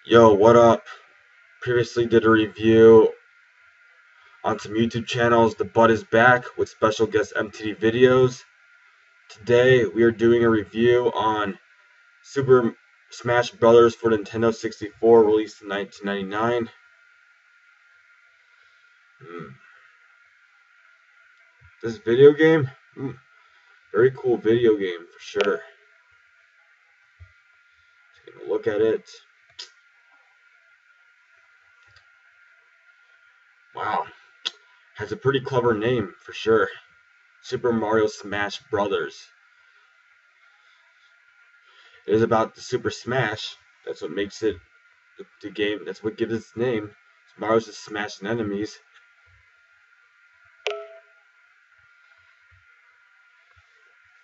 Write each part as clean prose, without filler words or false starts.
Yo, what up? Previously did a review on some YouTube channels. The Butt is back with special guest MTD videos. Today we are doing a review on Super Smash Bros. For Nintendo 64, released in 1999. This video game? Very cool video game for sure. Taking a look at it. Wow. Has a pretty clever name for sure. Super Mario Smash Brothers. It is about the Super Smash. That's what makes it the game. That's what gives it its name. Mario's just smashing enemies.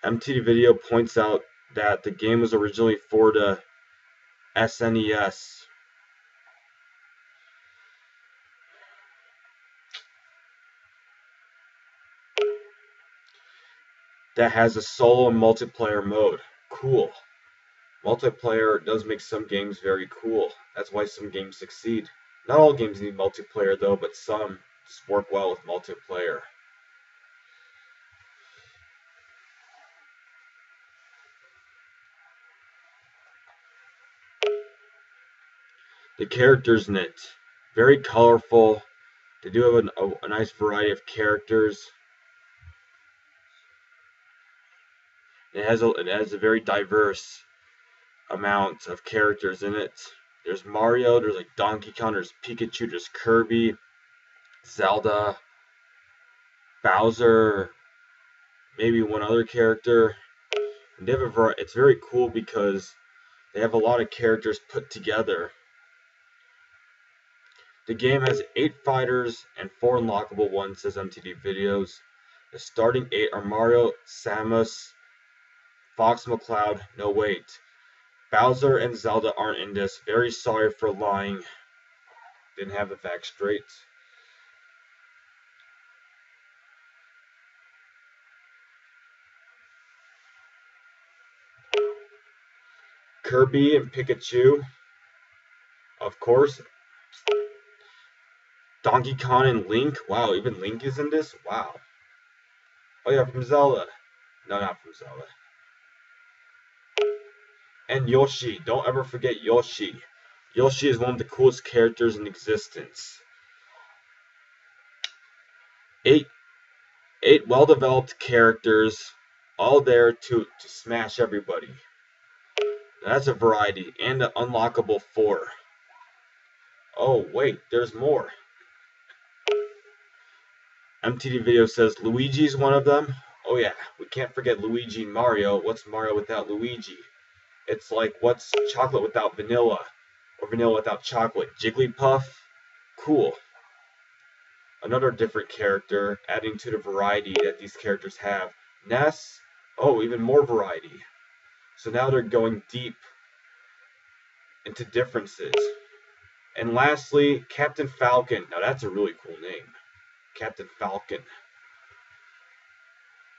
MTV Video points out that the game was originally for the SNES. That has a solo and multiplayer mode. Cool. Multiplayer does make some games very cool. That's why some games succeed. Not all games need multiplayer though, but some just work well with multiplayer. The characters in it, very colorful. They do have a nice variety of characters. It has a very diverse amount of characters in it. There's Mario, there's like Donkey Kong, there's Pikachu, there's Kirby, Zelda, Bowser, maybe one other character. And they have it's very cool because they have a lot of characters put together. The game has 8 fighters and 4 unlockable ones, says MTD Videos. The starting 8 are Mario, Samus, Fox McCloud, no wait. Bowser and Zelda aren't in this. Very sorry for lying. Didn't have the facts straight. Kirby and Pikachu, of course. Donkey Kong and Link. Wow, even Link is in this? Wow. Oh yeah, from Zelda. No, not from Zelda. And Yoshi. Don't ever forget Yoshi. Yoshi is one of the coolest characters in existence. Eight well-developed characters, all there to smash everybody. That's a variety, and an unlockable 4. Oh wait, there's more. MTD Video says Luigi's one of them. Oh yeah, we can't forget Luigi and Mario. What's Mario without Luigi? It's like, what's chocolate without vanilla? Or vanilla without chocolate? Jigglypuff? Cool. Another different character, adding to the variety that these characters have. Ness? Oh, even more variety. So now they're going deep into differences. And lastly, Captain Falcon. Now that's a really cool name. Captain Falcon.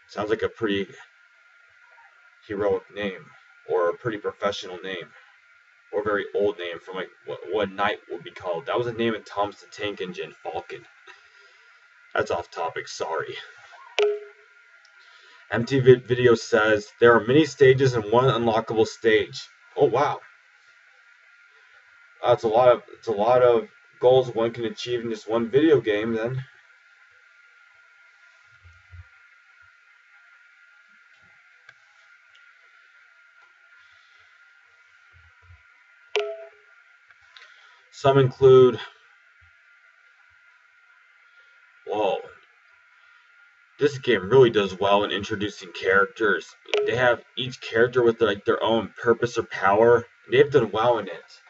Sounds like a pretty heroic name, or a pretty professional name, or a very old name from like what a knight would be called. That was a name in Thomas the Tank Engine, Falcon. That's off topic, sorry. MTV Video says there are many stages and one unlockable stage. Oh wow. It's a lot of goals one can achieve in this one video game then. Some include, whoa, this game really does well in introducing characters. They have each character with their own purpose or power. They've done well in it.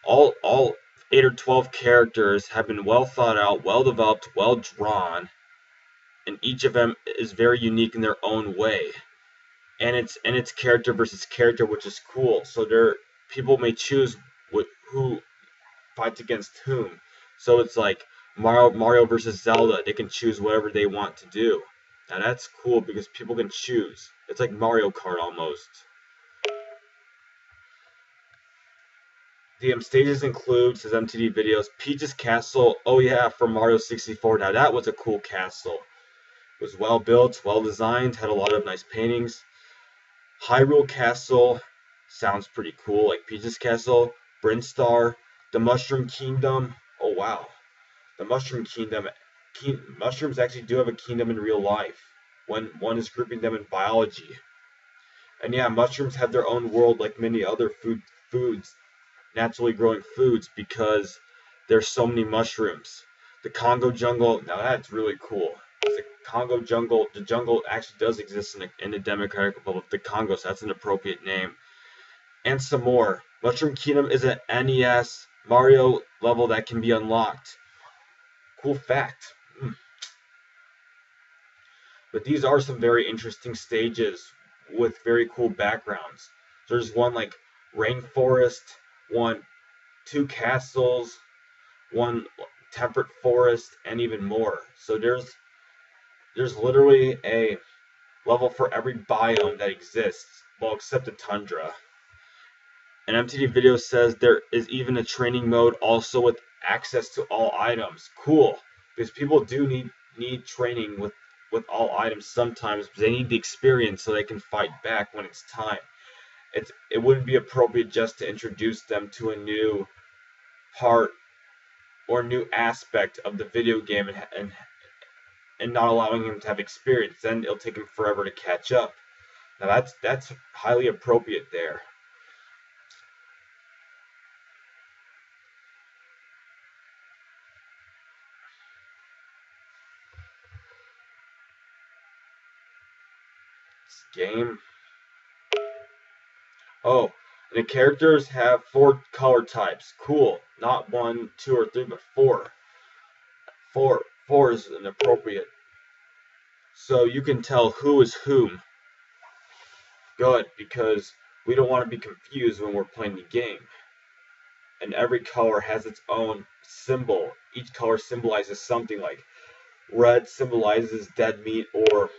All 8 or 12 characters have been well thought out, well developed, well drawn, and each of them is very unique in their own way. And it's character versus character, which is cool. So people may choose who fights against whom. So it's like Mario versus Zelda. They can choose whatever they want to do. Now that's cool because people can choose. It's like Mario Kart almost. The stages include, says MTD Videos, Peach's Castle. Oh yeah, from Mario 64. Now that was a cool castle. It was well built, well designed, had a lot of nice paintings. Hyrule Castle sounds pretty cool, like Peach's Castle. Brinstar, the Mushroom Kingdom. Oh wow, the Mushroom Kingdom. Mushrooms actually do have a kingdom in real life when one is grouping them in biology. And yeah, mushrooms have their own world like many other foods, naturally growing foods, because there's so many mushrooms. The Congo jungle, now that's really cool. The Congo jungle, the jungle actually does exist in the Democratic Republic of the Congo, so that's an appropriate name. And some more. Mushroom Kingdom is an NES Mario level that can be unlocked. Cool fact. But these are some very interesting stages with very cool backgrounds. There's one like rainforest, one two castles, one temperate forest, and even more. So there's literally a level for every biome that exists, well, except the tundra. And MTD Video says there is even a training mode also with access to all items. Cool, because people do need training with all items sometimes. They need the experience so they can fight back when it's time. It wouldn't be appropriate just to introduce them to a new part or new aspect of the video game and not allowing him to have experience. Then it'll take him forever to catch up. Now that's highly appropriate there. This game. Oh, and the characters have 4 color types. Cool. Not 1, 2, or 3, but 4. Four is an appropriate. So you can tell who is whom. Good, because we don't want to be confused when we're playing the game. And every color has its own symbol. Each color symbolizes something, like red symbolizes dead meat or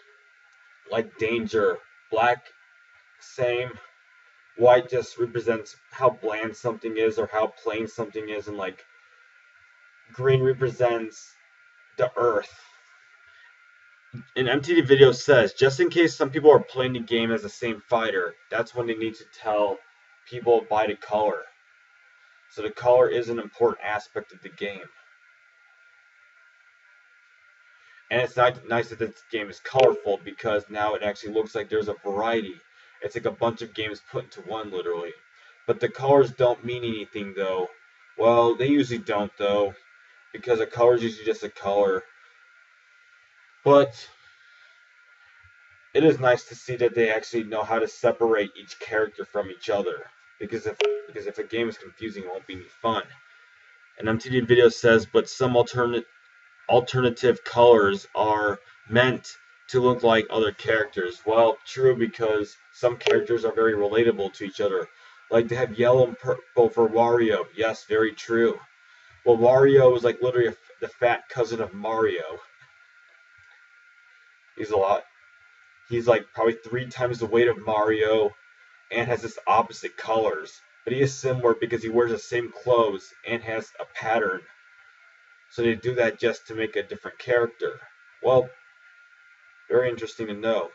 like danger. Black, same. White just represents how bland something is or how plain something is, and like green represents the earth. And MTD Video says, just in case some people are playing the game as the same fighter, that's when they need to tell people by the color. So the color is an important aspect of the game. And it's nice that this game is colorful, because now it actually looks like there's a variety. It's like a bunch of games put into one, literally. But the colors don't mean anything, though. Well, they usually don't, though, because a color is usually just a color. But it is nice to see that they actually know how to separate each character from each other. Because if a game is confusing, it won't be any fun. And MTD Video says, but some alternative colors are meant to look like other characters. Well, true, because some characters are very relatable to each other. Like they have yellow and purple for Wario. Yes, very true. Well, Wario is like literally the fat cousin of Mario. He's like probably 3 times the weight of Mario and has this opposite colors. But he is similar because he wears the same clothes and has a pattern. So they do that just to make a different character. Well, very interesting to know.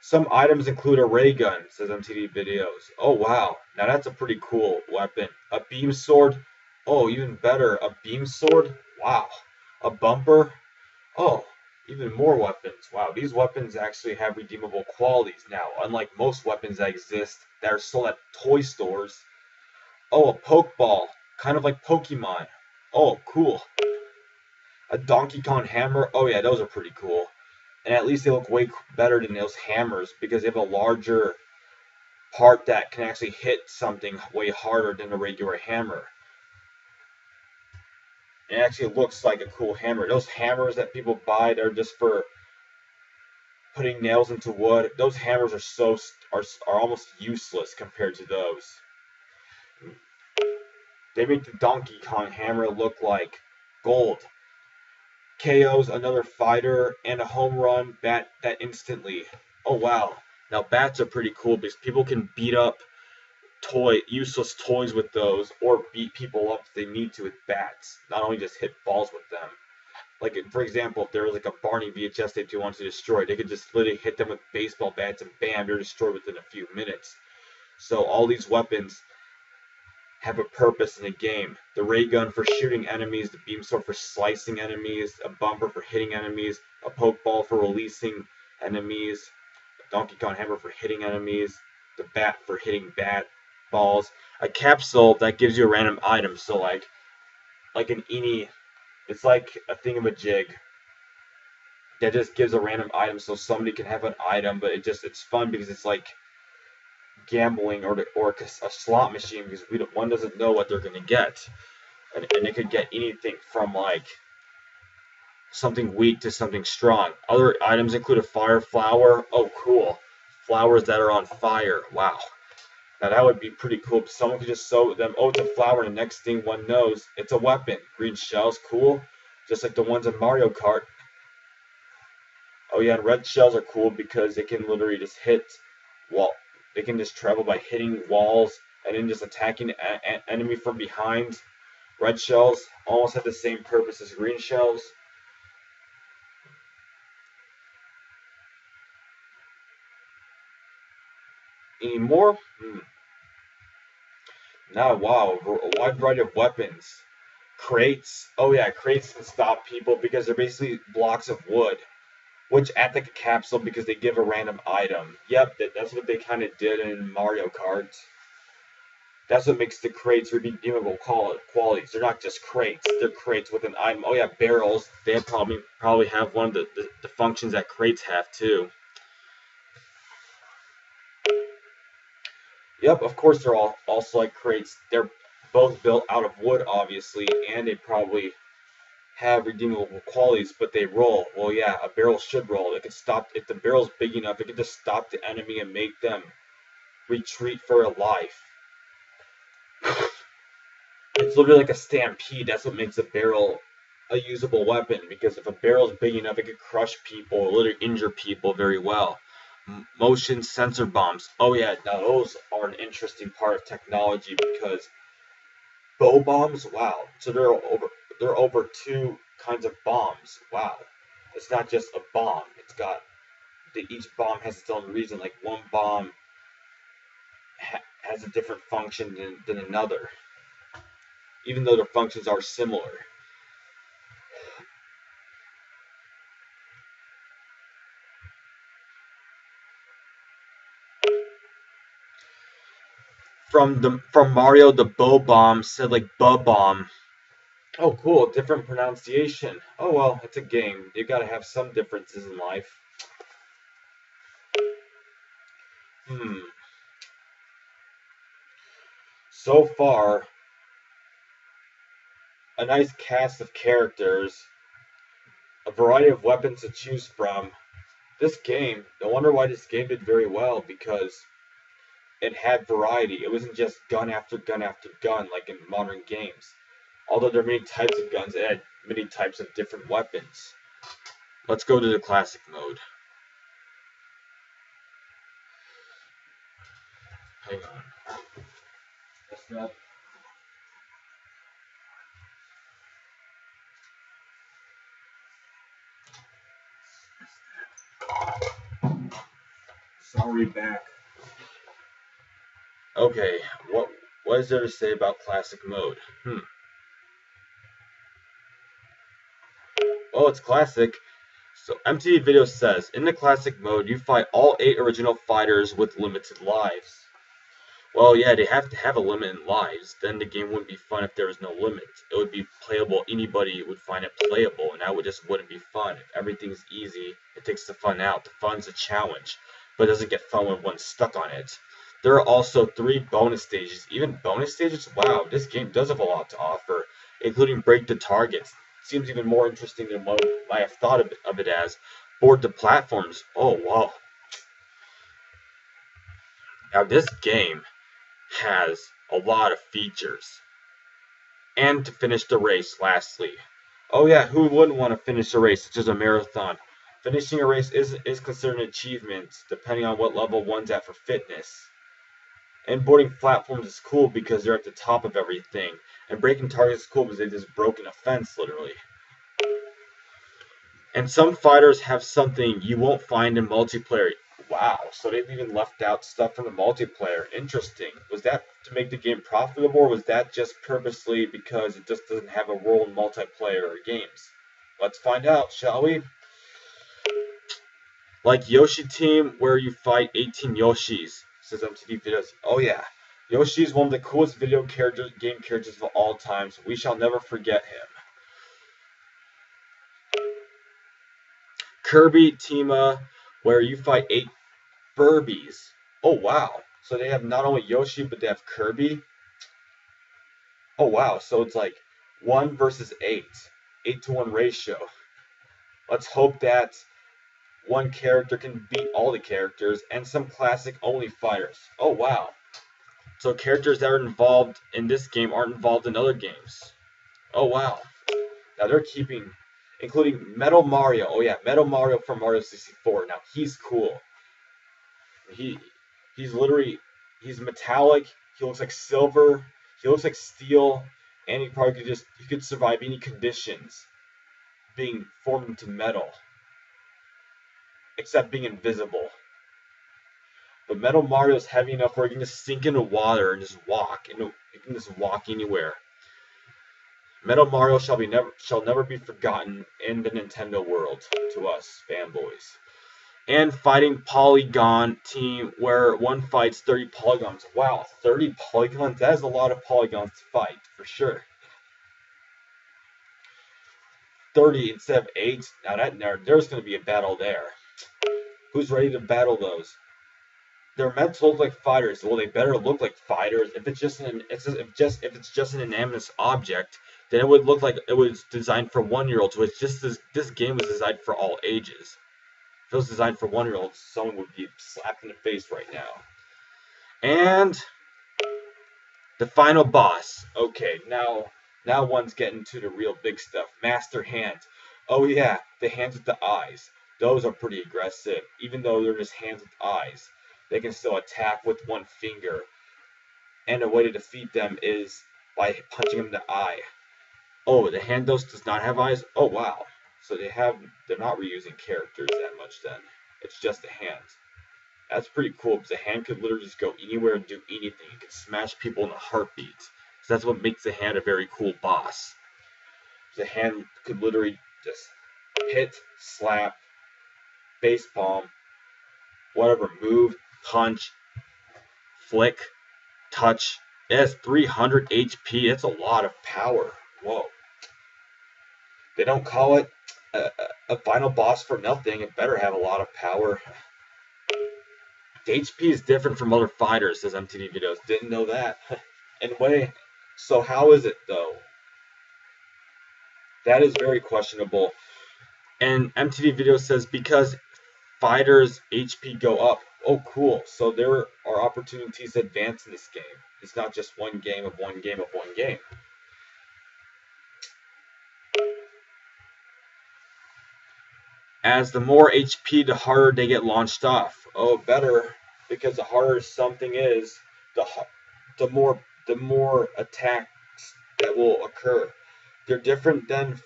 Some items include a ray gun, says MTD Videos. Oh wow, now that's a pretty cool weapon. A beam sword. Oh, even better, a beam sword. Wow. A bumper. Oh, even more weapons. Wow, these weapons actually have redeemable qualities now, unlike most weapons that exist that are sold at toy stores. Oh, a pokeball, kind of like Pokemon. Oh, cool. A Donkey Kong hammer. Oh yeah, those are pretty cool. And at least they look way better than those hammers, because they have a larger part that can actually hit something way harder than a regular hammer. It actually looks like a cool hammer. Those hammers that people buy, they're just for putting nails into wood. Those hammers are almost useless compared to those. They make the Donkey Kong hammer look like gold. KOs another fighter, and a home run bat that instantly. Oh wow. Now bats are pretty cool because people can beat up useless toys with those, or beat people up if they need to with bats. Not only just hit balls with them. Like for example, if there was like a Barney VHS tape you wanted to destroy, they could just literally hit them with baseball bats and bam, they're destroyed within a few minutes. So all these weapons have a purpose in the game. The ray gun for shooting enemies, the beam sword for slicing enemies, a bumper for hitting enemies, a poke ball for releasing enemies, a Donkey Kong hammer for hitting enemies, the bat for hitting bat balls, a capsule that gives you a random item. So like an Eenie, it's like a thingamajig that just gives a random item so somebody can have an item, but it's fun because it's like gambling or a slot machine because one doesn't know what they're gonna get, and it could get anything from like something weak to something strong. Other items include a fire flower. Oh, cool! Flowers that are on fire. Wow. Now that would be pretty cool. Someone could just sow them. Oh, it's a flower, and the next thing one knows, it's a weapon. Green shells, cool. Just like the ones in Mario Kart. Oh yeah, and red shells are cool because they can literally just hit wall. They can just travel by hitting walls and then just attacking an enemy from behind. Red shells almost have the same purpose as green shells. Any more? Now, wow, a wide variety of weapons. Crates. Oh yeah, crates can stop people because they're basically blocks of wood, which act like a capsule because they give a random item. Yep, that's what they kind of did in Mario Kart. That's what makes the crates redeemable qualities. They're not just crates; they're crates with an item. Oh yeah, barrels. They probably have one of the functions that crates have too. Yep, of course they're all also like crates. They're both built out of wood, obviously, and they probably have redeemable qualities, but they roll. Well, yeah, a barrel should roll. It could stop if the barrel's big enough. It could just stop the enemy and make them retreat for a life. It's literally like a stampede. That's what makes a barrel a usable weapon. Because if a barrel's big enough, it could crush people, or literally injure people very well. Motion sensor bombs. Oh yeah, now those are an interesting part of technology because bow bombs. Wow, so they're over two kinds of bombs. Wow, it's not just a bomb. It's got each bomb has its own reason. Like one bomb has a different function than another, even though their functions are similar. From Mario, the bow bomb said like "buh bomb." Oh, cool, different pronunciation. Oh well, it's a game. You gotta have some differences in life. Hmm. So far, a nice cast of characters, a variety of weapons to choose from. This game, I wonder why this game did very well because it had variety. It wasn't just gun after gun after gun like in modern games. Although there are many types of guns, it had many types of different weapons. Let's go to the classic mode. Hang on. That's not. Sorry, back. Okay, what is there to say about classic mode? Oh, it's classic. So MTV Video says, in the classic mode, you fight all 8 original fighters with limited lives. Well, yeah, they have to have a limit in lives. Then the game wouldn't be fun if there was no limit. It would be playable. Anybody would find it playable, and that just wouldn't be fun. If everything's easy, it takes the fun out. The fun's a challenge, but it doesn't get fun when one's stuck on it. There are also 3 bonus stages. Even bonus stages? Wow, this game does have a lot to offer, including break the targets. Seems even more interesting than what I have thought of it as. Board the platforms. Oh, wow. Now, this game has a lot of features. And to finish the race, lastly, Oh yeah, who wouldn't want to finish a race such as a marathon? Finishing a race is considered an achievement, depending on what level one's at for fitness. And boarding platforms is cool because they're at the top of everything. And breaking targets is cool because they just broken a fence, literally. And some fighters have something you won't find in multiplayer. Wow, so they've even left out stuff from the multiplayer. Interesting. Was that to make the game profitable, or was that just purposely because it just doesn't have a role in multiplayer games? Let's find out, shall we? Like Yoshi Team, where you fight 18 Yoshis, says MTV Videos. Oh yeah, Yoshi is one of the coolest game characters of all time, so we shall never forget him. Kirby Teama, where you fight 8 Furbies. Oh wow, so they have not only Yoshi, but they have Kirby. Oh wow, so it's like 1 versus 8, 8-to-1 ratio. Let's hope that one character can beat all the characters and some classic only fighters. Oh wow. So characters that are involved in this game aren't involved in other games. Oh wow. Now they're keeping, including Metal Mario. Oh yeah, Metal Mario from Mario 64. Now he's cool. He he's literally he's metallic. He looks like silver. He looks like steel, and he could survive any conditions, being formed into metal, except being invisible. But Metal Mario is heavy enough where he can just sink into water and just walk. He can just walk anywhere. Metal Mario shall never be forgotten in the Nintendo world to us fanboys. And fighting Polygon Team, where one fights 30 polygons. Wow, 30 polygons? That is a lot of polygons to fight, for sure. 30 instead of 8. Now there's going to be a battle there. Who's ready to battle those? They're meant to look like fighters. Well, they better look like fighters. If it's just an inanimate object, then it would look like it was designed for 1-year-olds. So it's just this game was designed for all ages. If it was designed for 1-year-olds, someone would be slapped in the face right now. And the final boss. Okay, now one's getting to the real big stuff. Master Hands. Oh yeah, the hands with the eyes. Those are pretty aggressive, even though they're just hands with eyes. They can still attack with one finger. And a way to defeat them is by punching them in the eye. Oh, the hand does not have eyes? Oh wow. So they're not reusing characters that much then. It's just the hands. That's pretty cool because the hand could literally just go anywhere and do anything. It could smash people in a heartbeat. So that's what makes the hand a very cool boss. The hand could literally just hit, slap, face palm, whatever, move, punch, flick, touch. It has 300 HP. That's a lot of power. Whoa. They don't call it a final boss for nothing. It better have a lot of power. The HP is different from other fighters, says MTV Videos. Didn't know that. Anyway, so how is it though? That is very questionable. And MTV Videos says because fighters' HP go up. Oh, cool. So there are opportunities to advance in this game. It's not just one game of one game of one game. As the more HP, the harder they get launched off. Oh, better, because the harder something is, the more attacks that will occur. They're different than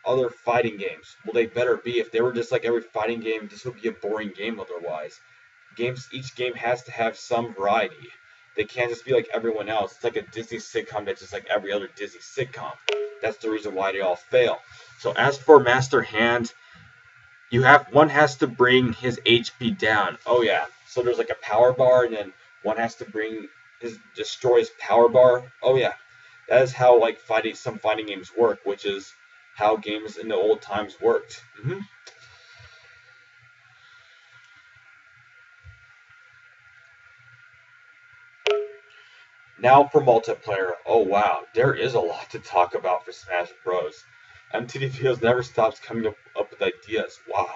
other fighting games. Well, they better be. If they were just like every fighting game, this would be a boring game otherwise. Each game has to have some variety. They can't just be like everyone else. It's like a Disney sitcom that's just like every other Disney sitcom. That's the reason why they all fail. So as for Master Hand, one has to bring his HP down. Oh yeah. So there's like a power bar, and then one has to destroy his power bar. Oh yeah. That is how like some fighting games work, which is how games in the old times worked. Now for multiplayer. Oh wow, there is a lot to talk about for Smash Bros. MTV Videos never stops coming up with ideas. Wow.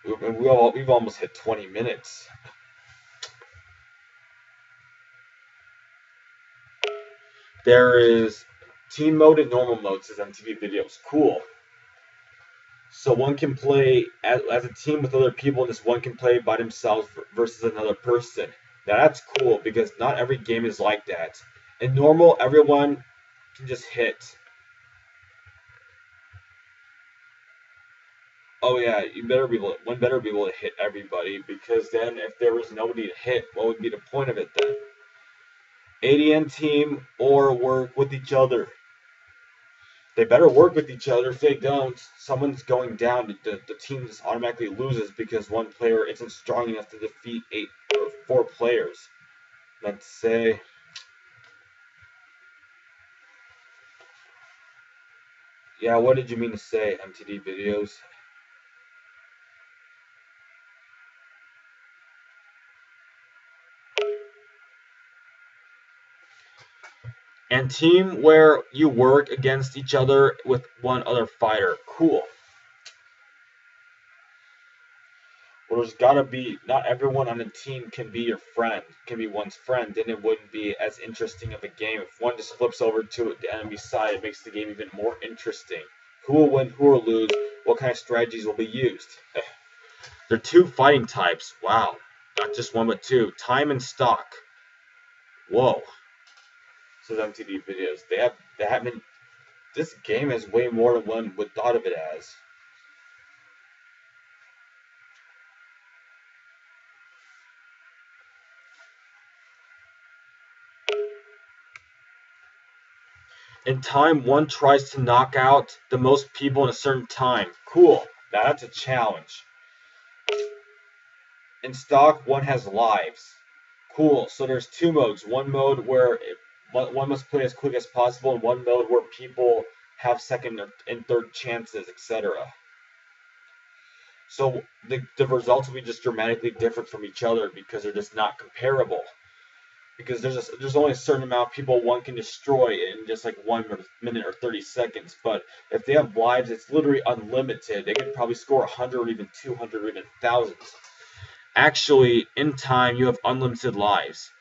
We've almost hit 20 minutes. There is Team mode and normal mode, says MTV Videos. Cool. So one can play as a team with other people, and this one can play by themselves versus another person. Now that's cool because not every game is like that. In normal, everyone can just hit. Oh yeah, one better be able to hit everybody, because then if there was nobody to hit, what would be the point of it then? ADN team or work with each other. They better work with each other. If they don't, someone's going down. The team just automatically loses because one player isn't strong enough to defeat 4 players. Let's say. Yeah, what did you mean to say, MTD Videos? And team where you work against each other with one other fighter. Cool. Well, there's gotta be, not everyone on the team can be your friend, can be one's friend, then it wouldn't be as interesting of a game. If one just flips over to the enemy side, it makes the game even more interesting. Who will win, who will lose, what kind of strategies will be used. There are 2 fighting types. Wow. Not just 1, but 2. Time and stock. Whoa. So the MTV Videos. They have been, this game has way more than one would thought of it as. In time, one tries to knock out the most people in a certain time. Cool. Now that's a challenge. In stock, one has lives. Cool. So there's 2 modes. One mode where one must play as quick as possible, and one mode where people have second and third chances, etc. So the results will be just dramatically different from each other because they're just not comparable. Because there's only a certain amount of people one can destroy in just like 1 minute or 30 seconds. But if they have lives, it's literally unlimited. They could probably score 100 or even 200 or even thousands. Actually, in time, you have unlimited lives.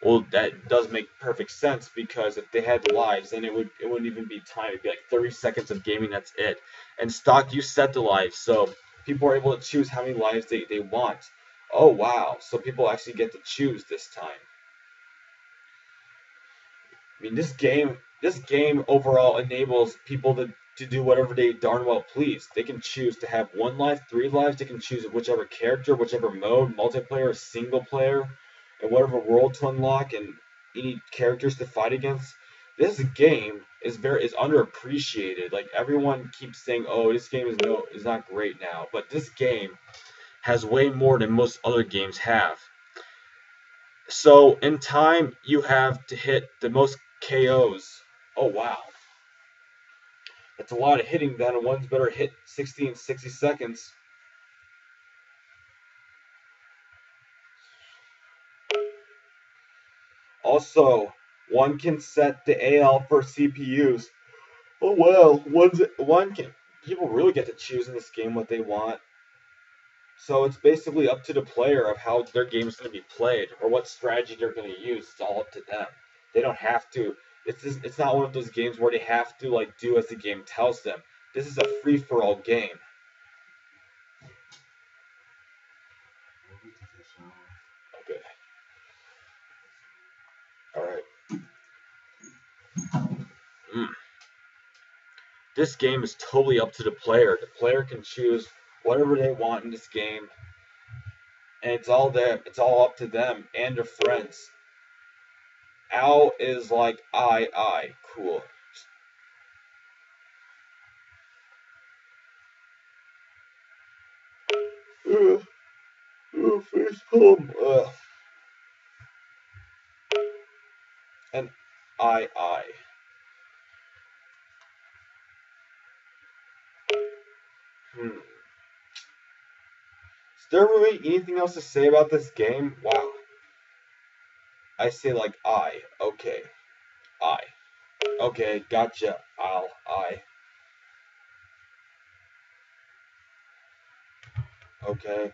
Well, that does make perfect sense, because if they had lives, then it wouldn't even be time. It'd be like 30 seconds of gaming. That's it. And stock, you set the lives, so people are able to choose how many lives they want. Oh wow! So people actually get to choose this time. I mean, this game overall enables people to do whatever they darn well please. They can choose to have 1 life, 3 lives. They can choose whichever character, whichever mode, multiplayer, single player, and whatever world to unlock, and any characters to fight against. This game is underappreciated. Like, everyone keeps saying, "Oh, this game is not great now," but this game has way more than most other games have. So in time, you have to hit the most KOs. Oh wow, that's a lot of hitting then, and one's better hit 60 in 60 seconds. Also, one can set the AL for CPUs. Oh well, people really get to choose in this game what they want. So it's basically up to the player of how their game is going to be played, or what strategy they're going to use. It's all up to them. They don't have to. It's not one of those games where they have to like do as the game tells them. This is a free for all game. Okay. All right. Mm. This game is totally up to the player. The player can choose whatever they want in this game, and it's all them. It's all up to them and their friends. Al is like I. Cool. Face palm. And I. Hmm. Is there really anything else to say about this game? Wow. I say like I. Okay. I. Okay, gotcha. I. Okay.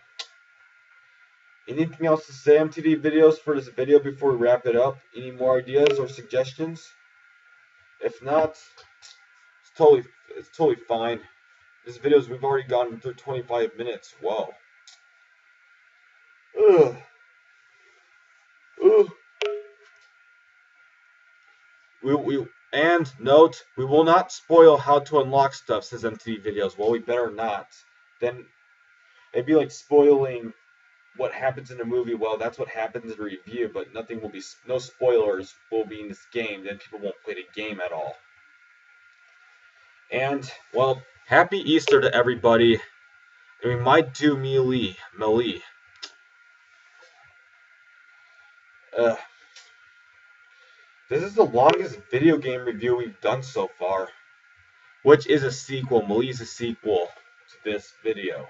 Anything else to say, MTD Videos, for this video before we wrap it up? Any more ideas or suggestions? If not, it's totally fine. This videos we've already gone through 25 minutes. Whoa. Ugh. Ugh. And note, we will not spoil how to unlock stuff, says MTV Videos. Well, we better not. Then it'd be like spoiling what happens in a movie. Well, that's what happens in a review, but no spoilers will be in this game. Then people won't play the game at all. And, well, happy Easter to everybody. And we might do Melee. This is the longest video game review we've done so far. Which is a sequel. Melee is a sequel to this video.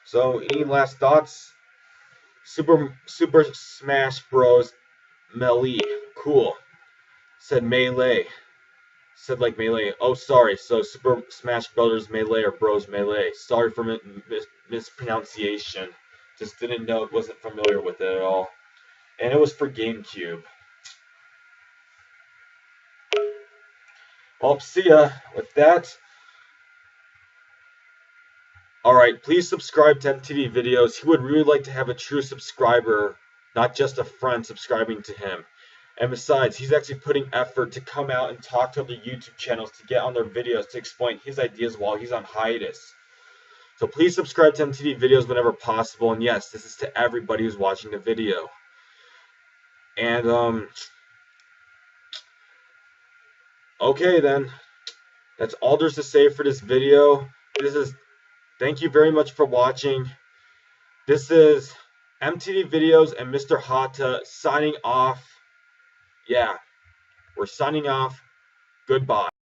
So, any last thoughts? Super Smash Bros. Melee. Cool. Said Melee. Said like Melee. Oh, sorry. So, Super Smash Brothers Melee or Bros Melee. Sorry for mispronunciation. Just didn't know, wasn't familiar with it at all. And it was for GameCube. Well, see ya. With that. Alright, please subscribe to MTV Videos. He would really like to have a true subscriber, not just a friend subscribing to him. And besides, he's actually putting effort to come out and talk to other YouTube channels to get on their videos to explain his ideas while he's on hiatus. So please subscribe to MTV Videos whenever possible. And yes, this is to everybody who's watching the video. And, okay then. That's all there's to say for this video. Thank you very much for watching. This is MTV Videos and Mr. Hata signing off. Yeah, we're signing off. Goodbye.